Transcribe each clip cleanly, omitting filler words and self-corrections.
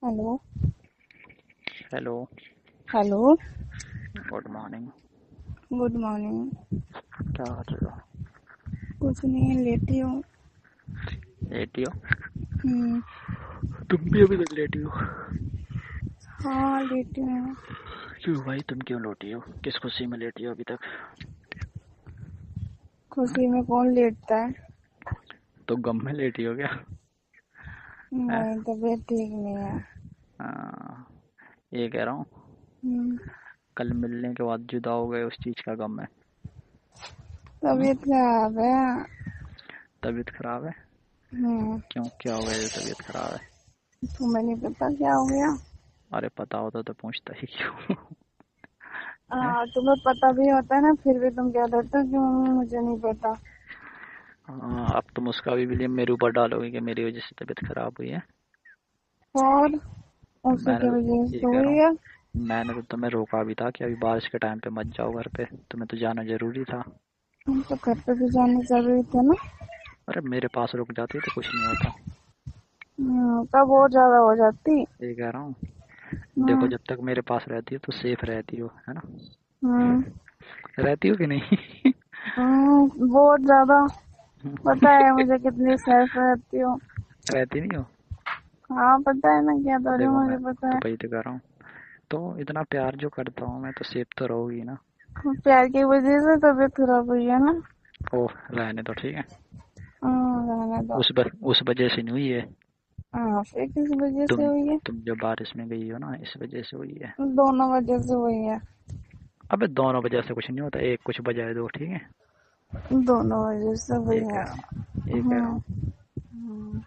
Hello. Hello. Hello. Good morning. Good morning. क्या कर रहे हो? कुछ नहीं, लेटी हूँ। लेटी हो? हम्म। तुम भी अभी तक लेटी हो? हाँ, लेटी हूँ। क्यों भाई, तुम क्यों लेटी हो? किस खुशी में लेटी हो अभी तक? हाँ? खुशी में कौन लेटता है? तो गम में लेटी हो क्या? है? नहीं, तबीयत ठीक नहीं है। हाँ, ये कह रहा हूँ, हम्म। कल मिलने के बाद जुदा हो गए, उस चीज का गम है। हाँ? तबीयत खराब है। तबीयत खराब है? हम्म। क्यों, क्या हो गया जो तबीयत खराब है? तुम्हें नहीं पता क्या हो गया? अरे पता होता तो पूछता ही क्यों? है? हाँ, तुम्हें पता भी होता है ना, फिर भी तुम क्या कहते हो कि मुझे नहीं पता। हाँ, अब तुम उसका भी ब्लेम मेरे ऊपर डालोगे कि मेरी वजह से तबीयत खराब हुई है। और उसी मैंने की तो वजह ये से कह रहा हुई हूँ, है। मैंने तो तुम्हें रोका भी था कि अभी बारिश के टाइम पे मत जाओ घर पे, तुम्हें तो जाना जरूरी था। तो घर पे भी जाना जरूरी था ना। अरे मेरे पास रुक जाती तो कुछ नहीं होता। तब और ज्यादा हो जाती। ये कह रहा हूँ, देखो हम्म। जब तक मेरे पास रहती हो तो सेफ रहती हो, है ना? हम्म। रहती हो कि नहीं? बहुत ज्यादा। पता है मुझे कितनी सेफ रहती हूँ। रहती नहीं हो? हाँ, पता है ना, क्या तो थोड़ी देखो मैं मुझे पता तो है। वही तो कह रहा हूँ, तो इतना प्यार जो करता हूँ मैं, तो सेफ तो रहोगी ना? प्यार की वजह से तबीयत खराब हुई है ना। ओह, रहने तो ठीक है। रहने दो। उस वजह से नहीं हुई है। हाँ, फिर किस वजह से तुम हुई है? तुम जो बारिश में गई हो ना, इस वजह से हुई है। दोनों वजह से हुई है। अबे दोनों वजह से कुछ नहीं होता, एक कुछ बजाय दो, ठीक है? दोनों वजह से हुई ये कह है। रहा हूँ, ये कह रहा हम्म। हूँ,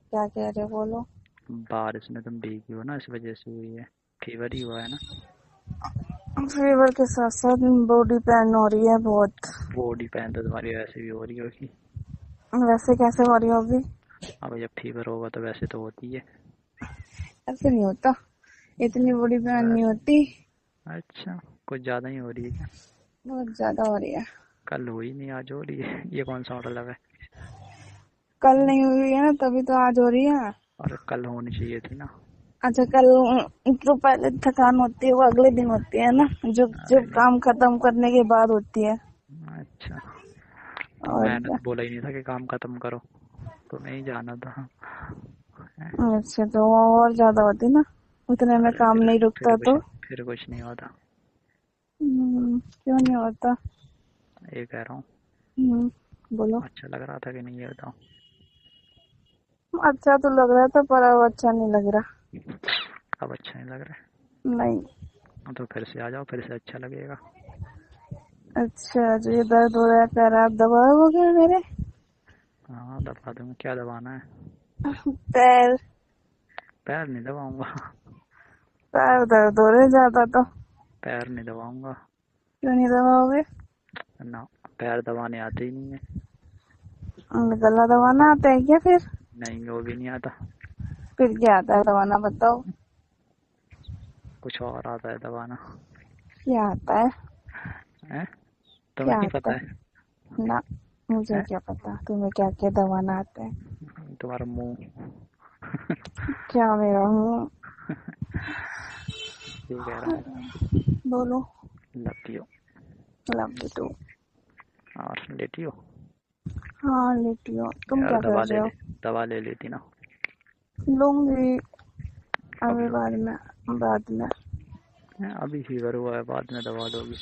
क्या कह रहे हो, बोलो। बारिश में तुम भीगी हो ना, इस वजह से हुई है। फीवर ही हुआ है ना? फीवर के साथ साथ बॉडी पेन हो रही है बहुत। बॉडी पेन तो तुम्हारी वैसे भी हो रही होगी। वैसे कैसे हो रही होगी? अब जब फीवर होगा तो वैसे तो होती है। ऐसे नहीं होता। इतनी बॉडी पेन नहीं वैसे होती। अच्छा, कुछ ज्यादा ही हो रही है क्या? बहुत ज्यादा हो रही है। कल हुई नहीं, आज हो रही है। ये कौन सा मतलब है? कल हाँ? नहीं हुई है ना, तभी तो आज हो रही है। अरे कल होनी चाहिए थी ना। अच्छा, कल जो पहले थकान होती है वो अगले दिन होती है ना। जो जो अरे नहीं। काम खत्म करने के बाद होती है। अच्छा, तो और मैंने क्या। तो बोला ही नहीं था कि काम खत्म करो, तो नहीं जाना था। हैं? अच्छा, तो वो और ज्यादा होती ना। उतने में अरे काम फिर नहीं फिर रुकता कुछ तो। फिर कुछ नहीं होता। क्यों नहीं होता? ये कह रहा हूँ, बोलो। अच्छा लग रहा था कि नहीं, ये बताओ। अच्छा तो लग रहा था, पर अब अच्छा नहीं लग रहा। अब अच्छा नहीं लग रहा नहीं। है तो फिर से आ जाओ, फिर से अच्छा लगेगा। अच्छा, जो ये दर्द हो रहा है पैर, आप दबाओगे मेरे? हाँ दबा दूंगा, क्या दबाना है? पैर। पैर नहीं दबाऊंगा। पैर दर्द हो रहे ज्यादा तो। पैर नहीं दबाऊंगा। क्यों नहीं दबाओगे? ना, पैर दबाने आते ही नहीं है। गला दबाना आता है क्या फिर? नहीं, वो भी नहीं आता। फिर क्या आता है दबाना, बताओ। कुछ और आता है दबाना। क्या आता है? है? तुम्हें क्या नहीं आता पता है? है? ना। मुझे है? क्या पता तुम्हें क्या क्या दबाना आता है। तुम्हारा मुंह। क्या मेरा हूँ? ये कह रहा हूँ, बोलो। Love you. Love you too. और लेटी हो? हाँ, लेटी हो, तुम यार क्या कर रहे हो? दवा ले लेती ना। लूंगी। कब अभी बाद लोगी? में। बाद में। अभी फीवर हुआ है, बाद में दवा लोगी?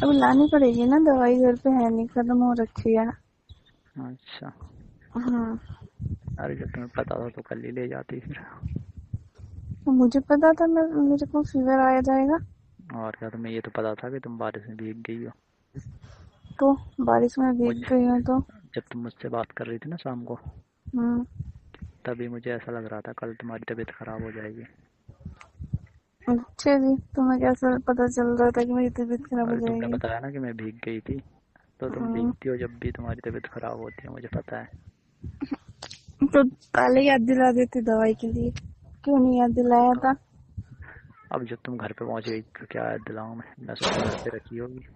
अभी लानी पड़ेगी ना, दवाई घर पे है नहीं, खत्म हो रखी है। अच्छा। हाँ। अरे जब तुम्हें पता था तो कल ही ले जाती फिर। तो मुझे पता था मैं मेरे को फीवर आया जाएगा। और क्या, तुम्हें ये तो पता था कि तुम बारिश में भीग गई हो। तो बारिश में भीग मुझे गई हूँ तो। जब तुम मुझसे बात कर रही थी ना शाम को, हम्म। तभी मुझे ऐसा लग रहा था कल तुम्हारी तबीयत खराब हो जाएगी। अच्छा जी, तुम्हें कैसे पता चल रहा था कि मेरी तबीयत खराब हो अरे तुमने जाएगी? बताया ना कि मैं भीग गई थी, तो तुम हम्म। भीगती हो जब भी तुम्हारी तबीयत खराब होती है, मुझे पता है। तो पहले याद दिला देती दवाई के लिए। क्यों नहीं याद दिलाया तो था? अब जब तुम घर पे पहुंच गई तो क्या याद दिलाऊं मैं सोचा घर पे रखी होगी।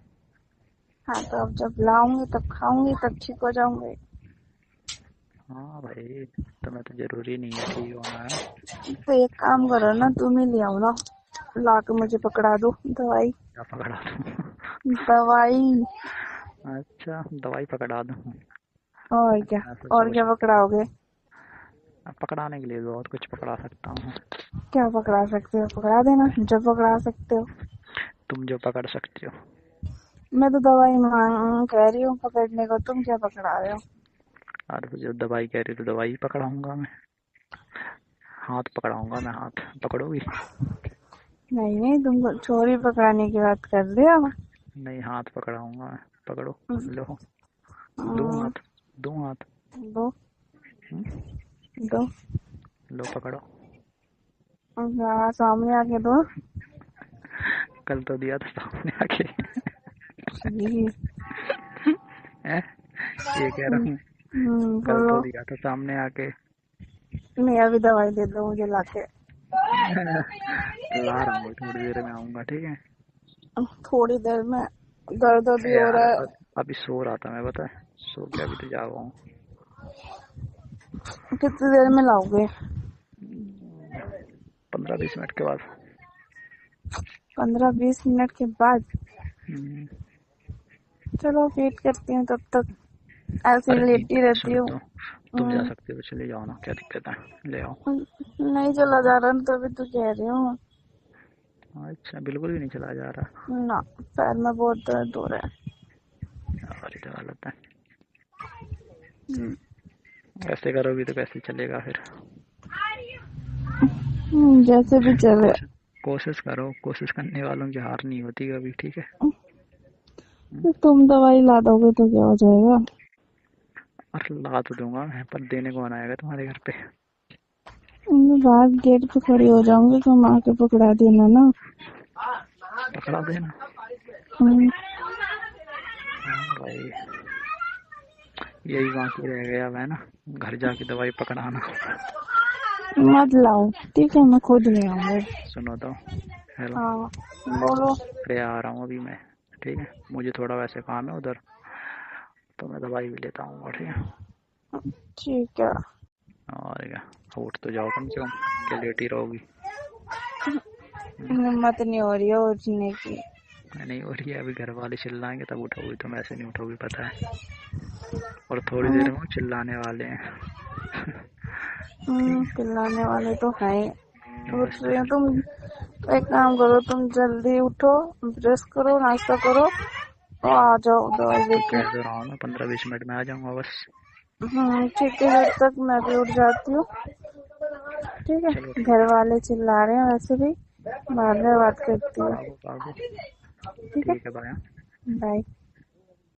हाँ, तो अब जब लाऊंगी तब खाऊंगी तब ठीक हो जाऊंगी। हाँ भाई, तुम्हें तो जरूरी नहीं है ठीक होना है। तो एक काम करो ना, तुम ही ले आओ ना, ला के मुझे पकड़ा दो दवाई। क्या पकड़ा दूँ? दवाई। अच्छा, दवाई पकड़ा दूँ? और क्या? मैं तो और क्या सोच, पकड़ाओगे? पकड़ाने के लिए बहुत कुछ पकड़ा सकता हूँ। क्या पकड़ा सकते हो? पकड़ा देना जो पकड़ा सकते हो। तुम जो पकड़ सकते हो। मैं तो दवाई मांग कह रही हूँ पकड़ने को, तुम क्या पकड़ा रहे हो? और तो जो दवाई कह रही तो दवाई ही पकड़ाऊंगा मैं। हाथ पकड़ाऊंगा मैं, हाथ पकड़ोगी? नहीं नहीं, तुम चोरी पकड़ाने की बात कर रहे हो। नहीं, हाथ पकड़ाऊंगा मैं। पकड़ो। लो, दो हम्म, हाथ, दो हाथ। दो। हम्म, दो। लो पकड़ो। हाँ, सामने आके दो। कल तो दिया था सामने आके। छी। है, ये कह रहा हूँ। कल तो बोलो। दिया था सामने आके। नहीं, अभी दवाई दे दो मुझे लाके। ला रहा हूँ, थोड़ी देर में आऊंगा, ठीक है? थोड़ी देर में? दर्द भी हो यार रहा है। अभी सो रहा था मैं, पता है? सो के अभी तो जागा हूँ। कितनी देर में लाओगे? 15-20 मिनट के बाद। 15-20 मिनट के बाद? हम्म, चलो वेट करती हूँ तब तक, ऐसे अरे ही नहीं, लेटी रहती सुनो हूँ। तो, तुम जा सकते हो, चले जाओ ना, क्या दिक्कत है? ले आओ। नहीं चला जा रहा तो अभी तो कह रही हूँ। अच्छा, बिल्कुल भी नहीं चला जा रहा? ना, पैर में बहुत दर्द हो रहा है। और तो गलत है। हम्म, ऐसे करोगी तो कैसे चलेगा फिर? जैसे भी चले। कोशिश कोशिश करो, कोशिश करने वालों की हार नहीं होती कभी, ठीक है? हम्म, तुम दवाई ला दोगे तो क्या हो जाएगा? और ला तो दूंगा मैं, पर देने कौन आएगा तुम्हारे घर पे? मैं बाहर गेट पे खड़ी हो जाऊंगी, तुम आके पकड़ा देना ना। पकड़ा देना। हम्म, हाँ भाई, यही बाकी रह गया मैं ना, घर जाके दवाई पकड़ाना। मत लाओ, ठीक है, मैं खुद ले आऊंगी। सुनो तो, हेलो। हाँ, बोलो। अरे आ रहा हूँ अभी मैं, ठीक है? मुझे थोड़ा वैसे काम है उधर, तो मैं दवाई भी लेता हूँ, ठीक है? ठीक है। और क्या, उठ तो जाओ कम से कम, क्या लेटी रहोगी? हिम्मत नहीं हो रही है उठने की। नहीं हो रही है? अभी घर वाले चिल्लाएंगे तब उठोगी, तुम ऐसे नहीं उठोगी, पता है? और थोड़ी देर में वो चिल्लाने वाले हैं। ठीक है, पिलाने वाले तो हैं ही। बस उठ रही हो तुम। तुम? एक काम करो, तुम जल्दी उठो, ब्रश करो, नाश्ता करो और आ जाओ दवाई तो लेके। कह तो रहा हूँ मैं, 15-20 मिनट में आ जाऊंगा बस। ठीक है, जब तक मैं भी उठ जाती हूँ। ठीक चलो है, ठीक घर है। वाले चिल्ला रहे हैं वैसे भी, बाद में बात करती हूँ। भागो भागो। ठीक है, ठीक है, बाय। बाय।